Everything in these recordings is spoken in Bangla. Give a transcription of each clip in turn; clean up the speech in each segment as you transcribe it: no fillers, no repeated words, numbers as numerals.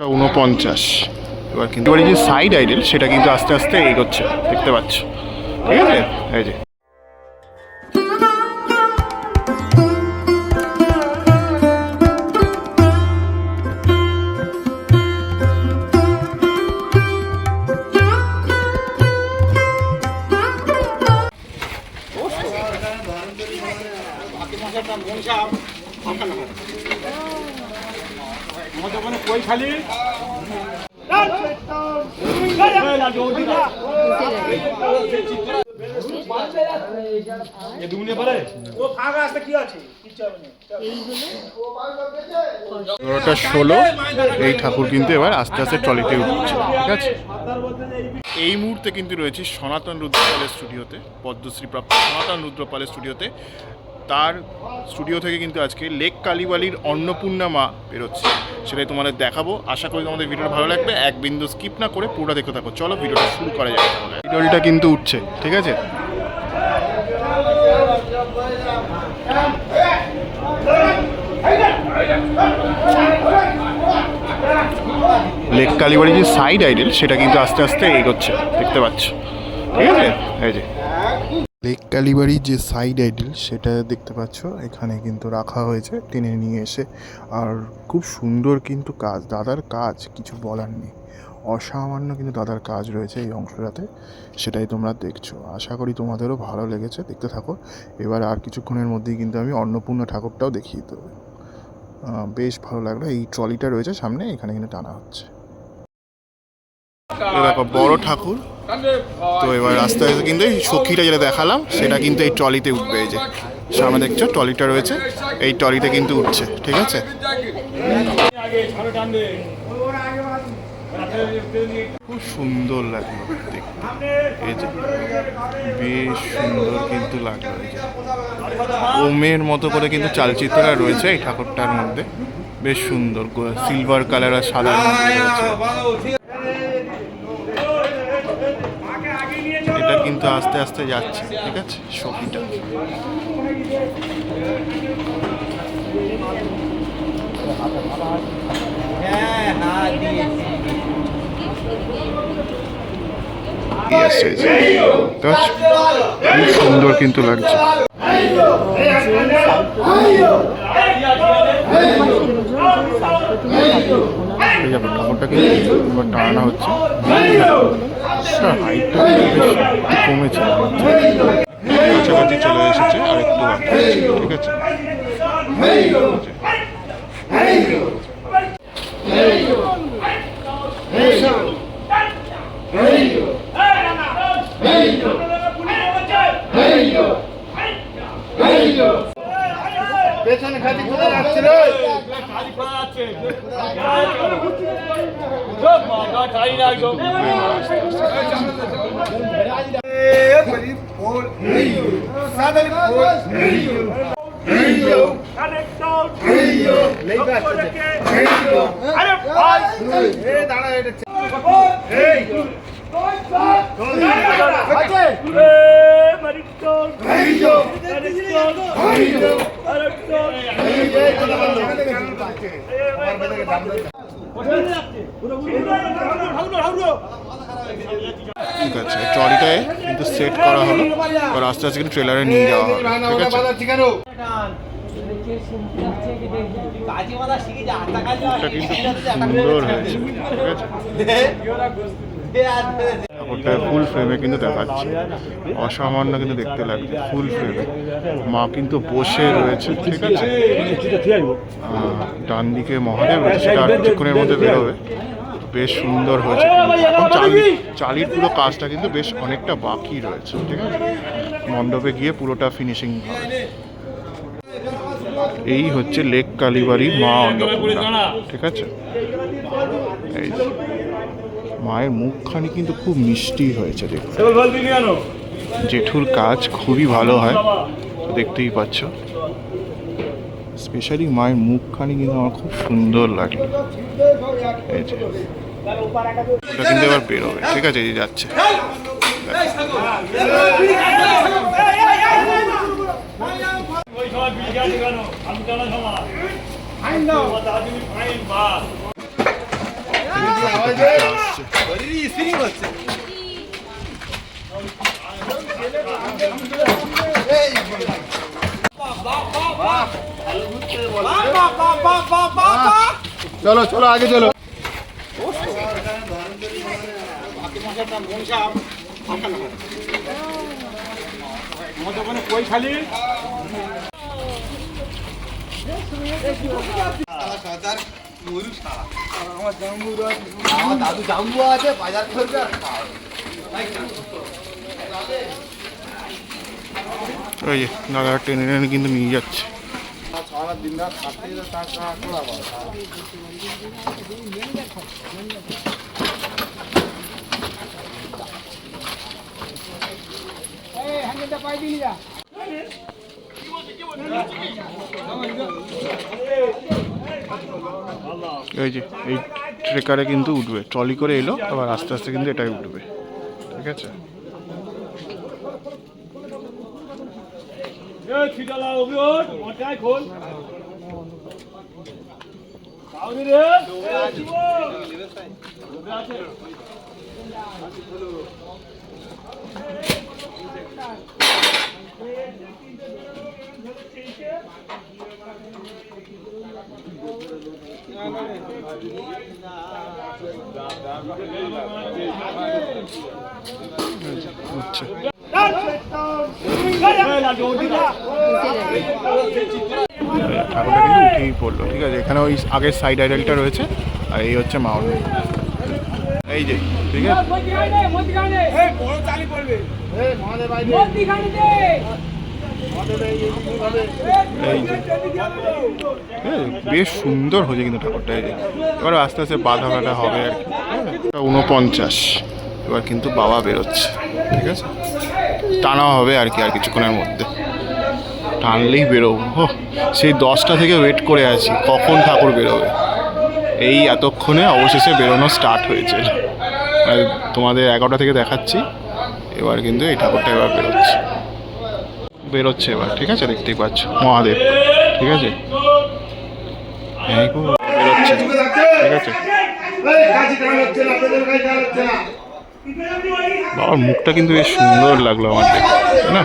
49। এবার কিন্তু যে সাইড আইডেল সেটা কিন্তু আস্তে আস্তে এগোচ্ছে, দেখতে পাচ্ছ। ঠিক আছে, এই যে খালি ওটা 16। এই ঠাকুর কিন্তু এবার আস্তে আস্তে ট্রলিতে উঠছে। ঠিক আছে, এই মুহূর্তে কিন্তু রয়েছে সনাতন রুদ্রপালের স্টুডিওতে, পদ্মশ্রী প্রাপ্ত সনাতন রুদ্রপালের স্টুডিওতে। তার স্টুডিও থেকে কিন্তু আজকে লেক কালীবাড়ির অন্নপূর্ণা মা বেরোচ্ছে, সেটাই তোমাদের দেখাবো। আশা করি তোমাদের ভিডিওটা ভালো লাগবে, এক বিন্দু স্কিপ না করে পুরোটা দেখতে থাকো। চলো ভিডিওটা শুরু করা যাবে। ভিডিওটা কিন্তু উঠছে, ঠিক আছে। লেক কালীবাড়ির যে সাইড আইডেল সেটা কিন্তু আস্তে আস্তে এগোচ্ছে, দেখতে পাচ্ছ। ঠিক আছে, এই যে লেক কালীবাড়ির যে সাইড আইডেল সেটা দেখতে পাচ্ছ, এখানে কিন্তু রাখা হয়েছে টেনে নিয়ে এসে। আর খুব সুন্দর কিন্তু কাজ, দাদার কাজ কিছু বলার নেই, অসামান্য কিন্তু দাদার কাজ রয়েছে এই অংশটাতে, সেটাই তোমরা দেখছো। আশা করি তোমাদেরও ভালো লেগেছে, দেখতে থাকো। এবার আর কিছুক্ষণের মধ্যেই কিন্তু আমি অন্নপূর্ণা ঠাকুরটাও দেখিয়ে দেবো। বেশ ভালো লাগলো। এই ট্রলিটা রয়েছে সামনে, এখানে কিন্তু টানা হচ্ছে। দেখো বড় ঠাকুর তো এবার আস্তে আস্তে কিন্তু এই সখীটা যেটা দেখালাম সেটা কিন্তু এই ট্রলিতে উঠবে। এই যে সামনে দেখছো ট্রলিটা রয়েছে, এই ট্রলিতে কিন্তু উঠছে। ঠিক আছে, খুব সুন্দর লাগলো দেখতে। এই যে বেশ সুন্দর কিন্তু লাগলো। এই যে ওমের মতো করে কিন্তু চালচিত্রটা রয়েছে এই ঠাকুরটার মধ্যে, বেশ সুন্দর সিলভার কালার আর সাদা রয়েছে। এটা কিন্তু আস্তে আস্তে যাচ্ছে। ঠিক আছে, সখীটা খুব সুন্দর কিন্তু লাগছে। ঠাকুরটা কিন্তু টানানো হচ্ছে, হাইটটা কমেছে, কাছাকাছি চলে এসেছে, আর একটু ঠিক আছে। পেছনে খালি কোথায় যাচ্ছে রে? খালি কোথায় যাচ্ছে? সব মাথা খাই না একদম। এ বলি ফোর হেইও সাদালি ফোর হেইও কানেক্টর হেইও লেখা আছে হেইও। আরে ভাই এ দাঁড়া, এটা হেইও ঠিক আছে, ট্রলিটায় কিন্তু সেট করা হলো, আর আস্তে আস্তে কিন্তু ট্রেলারে নিয়ে যাওয়া হবে। ঠিক আছে, এটা কিন্তু সুন্দর হয়েছে। ঠিক আছে, ঠাকুরটা ফুল ফ্রেমে কিন্তু দেখাচ্ছে, অসামান্য কিন্তু দেখতে লাগছে ফুল ফ্রেমে। মা কিন্তু বসে রয়েছে। ঠিক আছে, ডান দিকে মহাদেব রয়েছে, সেটা আর কিছুক্ষণের মধ্যে বেরোবে। বেশ সুন্দর হয়েছে। চালির পুরো কাজটা কিন্তু বেশ অনেকটা বাকি রয়েছে। ঠিক আছে, মণ্ডপে গিয়ে পুরোটা ফিনিশিং হবে। এই হচ্ছে লেক কালীবাড়ির মা অন্নপূর্ণা। ঠিক আছে, এই মায়ের মুখখানি কিন্তু খুব মিষ্টি হয়েছে। জেঠুর কাজ খুবই ভালো হয়, দেখতেই পাচ্ছ। স্পেশালি মায়ের মুখখানি কিন্তু আমার খুব সুন্দর লাগে। এই যে ওটা কিন্তু এবার বেরোবে। ঠিক আছে, এই যাচ্ছে। আসছে। চলো চলো আগে চলো। দাদু জাম্বু আছে বাজার করবে আর ওই যে দাদা টেনে টেনে কিন্তু নিয়ে যাচ্ছে। দিন রাত থাকতে টাকা এই যে এই ট্রেকারে কিন্তু উঠবে, ট্রলি করে এলো, আবার আস্তে আস্তে কিন্তু এটাই উঠবে, ঠিক আছে। আচ্ছা ঠাকুরটা কিন্তু উঠেই পড়লো, ঠিক আছে। এখানে ওই আগের সাইড আইডেলটা রয়েছে, আর এই হচ্ছে মাউন্ট, এই যে, ঠিক আছে। এই যে বেশ সুন্দর হয়েছে কিন্তু ঠাকুরটা, এই যে এবার আস্তে আস্তে বাঁধা বাঁধা হবে আর কি। 49 এবার কিন্তু বাবা বেরোচ্ছে, ঠিক আছে। টানা হবে আর কি, আর কিছুক্ষণের মধ্যে টানলেই বেরোবো। সেই 10টা থেকে ওয়েট করে আছি কখন ঠাকুর বেরোবে, এই এতক্ষণে অবশেষে বেরোনো স্টার্ট হয়েছে। আর তোমাদের 11টা থেকে দেখাচ্ছি, এবার কিন্তু এই ঠাকুরটা এবার বেরোচ্ছে এবার, ঠিক আছে। দেখতেই পাচ্ছ মহাদেব, ঠিক আছে, বেরোচ্ছে, ঠিক আছে। বাবার মুখটা কিন্তু বেশ সুন্দর লাগলো আমার দেখে, তাই না?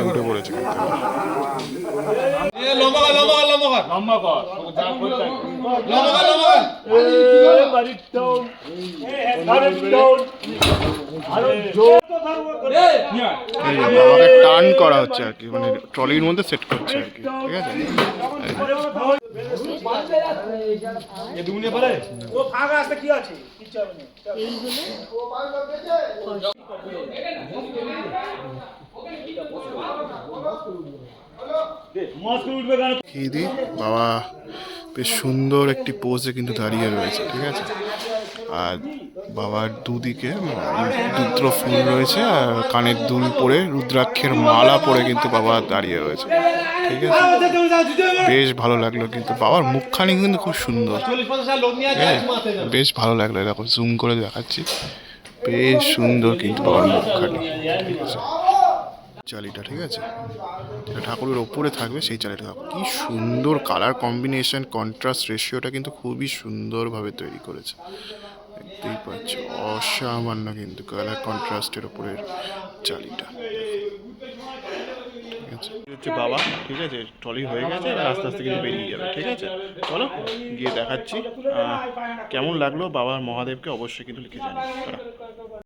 উঠে পড়েছে বাবাকে টার্ন করা হচ্ছে আর কি, মানে ট্রলির মধ্যে সেট করছে আর কি, ঠিক আছে। বাবা বেশ সুন্দর একটি পোজে কিন্তু দাঁড়িয়ে রয়েছে, ঠিক আছে। আর বাবার দুদিকে রুদ্র ফুল রয়েছে, আর কানের দুল পরে রুদ্রাক্ষের মালা পরে কিন্তু বাবা দাঁড়িয়ে রয়েছে, ঠিক আছে। বেশ ভালো লাগলো কিন্তু বাবার মুখখানি কিন্তু খুব সুন্দর, বেশ ভালো লাগলো। এরকম জুম করে দেখাচ্ছি, বেশ সুন্দর কিন্তু বাবার মুখখানি, ঠিক আছে। চালিটা, ঠিক আছে, ঠাকুরের ওপরে থাকবে সেই চালিটা থাকবে। কি সুন্দর কালার কম্বিনেশন, কন্ট্রাস্ট রেশিওটা কিন্তু খুবই সুন্দরভাবে তৈরি করেছে, দেখতেই পাচ্ছ। অসামান্য কিন্তু কালার কন্ট্রাস্টের ওপরের চালিটা, ঠিক আছে। হচ্ছে বাবা, ঠিক আছে, ট্রলি হয়ে গেছে, আস্তে আস্তে কিন্তু বেরিয়ে যাবে, ঠিক আছে। চলো গিয়ে দেখাচ্ছি কেমন লাগলো বাবার মহাদেবকে, অবশ্যই কিন্তু লিখে জানি।